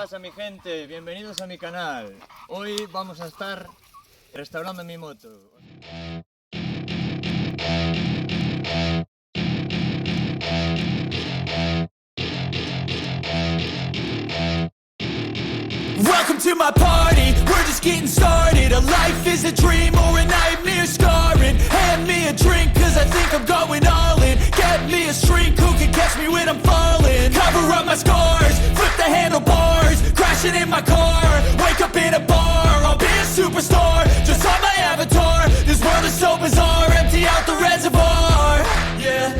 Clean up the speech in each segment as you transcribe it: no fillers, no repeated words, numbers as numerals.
pasa, mi gente? Bienvenidos a mi canal. Hoy vamos a estar restaurando mi moto. Welcome to my party, we're just getting started. A life is a dream or a nightmare scarring. Hand me a drink cause I think I'm going all in. Get me a shrink who can catch me when I'm falling. Cover up my scars, flip the handlebars. Crashing in my car, wake up in a bar. I'll be a superstar, just on my avatar. This world is so bizarre, empty out the reservoir. Yeah,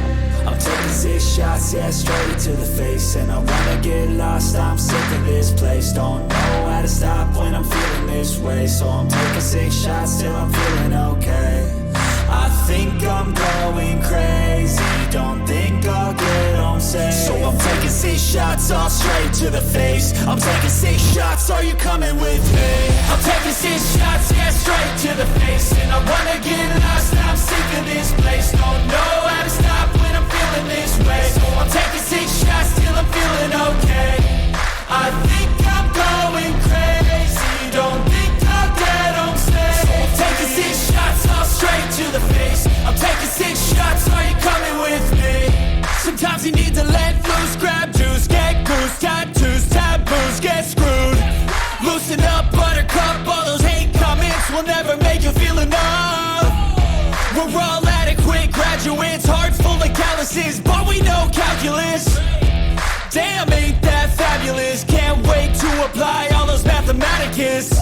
I'm taking 6 shots, yeah, straight to the face. And I wanna get lost, I'm sick of this place. Don't know how to stop when I'm feeling this way. So I'm taking 6 shots till I'm feeling okay. I think I'm going crazy, don't think I'll get home safe. So I'm taking 6 shots, all straight to the face. I'm taking 6 shots, are you coming with me? I'm taking 6 shots, yeah, straight to the face. And I wanna get lost, I'm sick of this place. Don't know how to stop when I'm feeling this way. So I'm taking 6 shots till I'm feeling okay. I think I'm going crazy, don't think I'll get home safe. So I'm taking 6 shots, all straight to the face. I'm taking 6 shots, are you coming with me? Sometimes you need to let loose, grab juice, get goose, tattoos, taboos, get screwed. Loosen up, buttercup, all those hate comments will never make you feel enough. We're all adequate graduates, hearts full of calluses, but we know calculus. Damn, ain't that fabulous? Can't wait to apply all those mathematicus.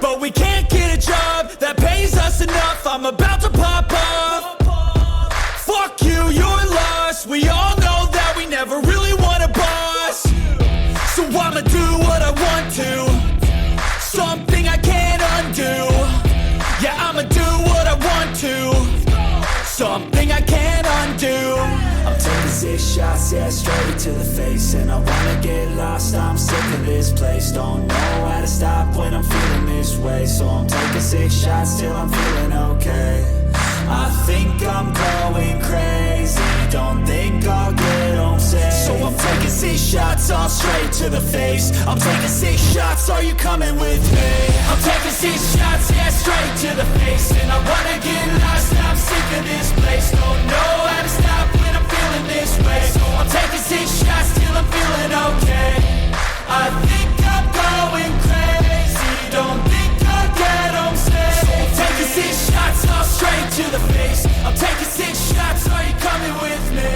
But we can't get a job that pays us enough. I'm about to pop off. Fuck you, you're lost. We all know that we never really want a boss. So I'ma do what I want to, something I can't undo. Yeah, I'ma do what I want to, something I can't undo. I'm taking 6 shots, yeah, straight to the face. And I wanna get lost, I'm sick of this place. Don't know how to stop when I'm feeling this way. So I'm taking 6 shots till I'm feeling okay. I think I'm going crazy, don't think I'll get home safe. So I'm taking 6 shots, all straight to the face. I'm taking 6 shots, are you coming with me? I'm taking 6 shots, yeah, straight to the face. And I wanna get lost, I'm sick of this place. Don't know how to stop when I'm feeling this way. So I'm taking 6 shots till I'm feeling okay. I think I'm going crazy, don't think I'll get home safe. So I'm taking 6 shots, all straight to the face. I'm taking 6 shots, are you coming with me?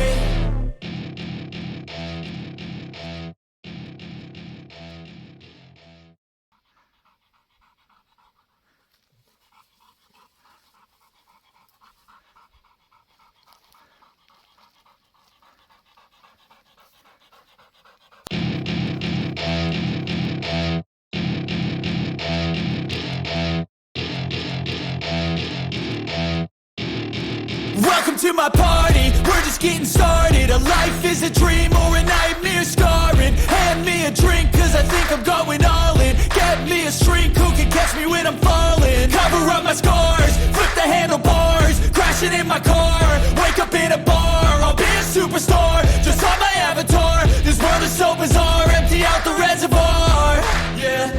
Welcome to my party, we're just getting started. A life is a dream or a nightmare scarring. Hand me a drink cause I think I'm going all in. Get me a shrink who can catch me when I'm falling. Cover up my scars, flip the handlebars. Crashing in my car, wake up in a bar. I'll be a superstar, just on my avatar. This world is so bizarre, empty out the reservoir. Yeah,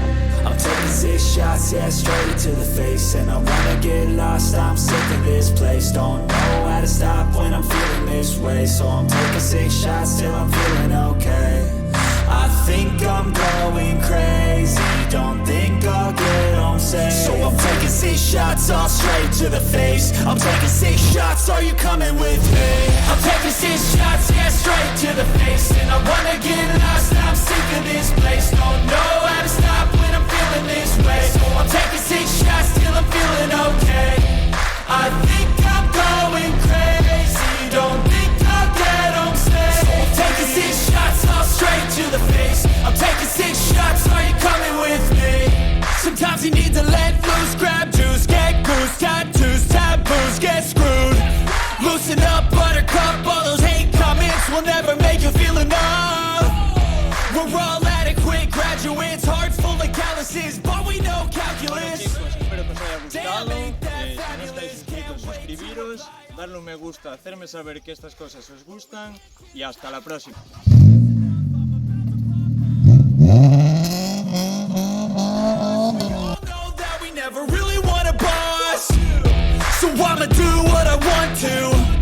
I'm taking 6 shots, yeah, straight to the face. And I wanna get lost, I'm sick of this place. Don't know how to stop when I'm feeling this way. So I'm taking 6 shots till I'm feeling okay. I think I'm going crazy, don't think I'll get home safe. So I'm taking 6 shots, all straight to the face. I'm taking 6 shots, are you coming with me? I'm taking 6 shots, yeah, straight to the face. And I wanna get lost, I'm sick of this place. Don't know how to stop when I'm feeling this way. So I'm taking 6 shots till I'm feeling okay. I think I'm going crazy, don't think I'll get home safe. So I'm taking 6 shots, all straight to the face. I'm taking 6 shots, are you coming with me? Sometimes you need to let loose, grab juice, get goose, tattoos, taboos, get screwed. Loosen up, buttercup, all those hate comments will never make you feel enough. We're all adequate graduates, hearts full of calluses, but we know calculus. Chicos, espero que os haya gustado. Si no estáis suscritos, suscribiros, darle un me gusta, hacerme saber que estas cosas os gustan y hasta la próxima. I'ma do what I want to.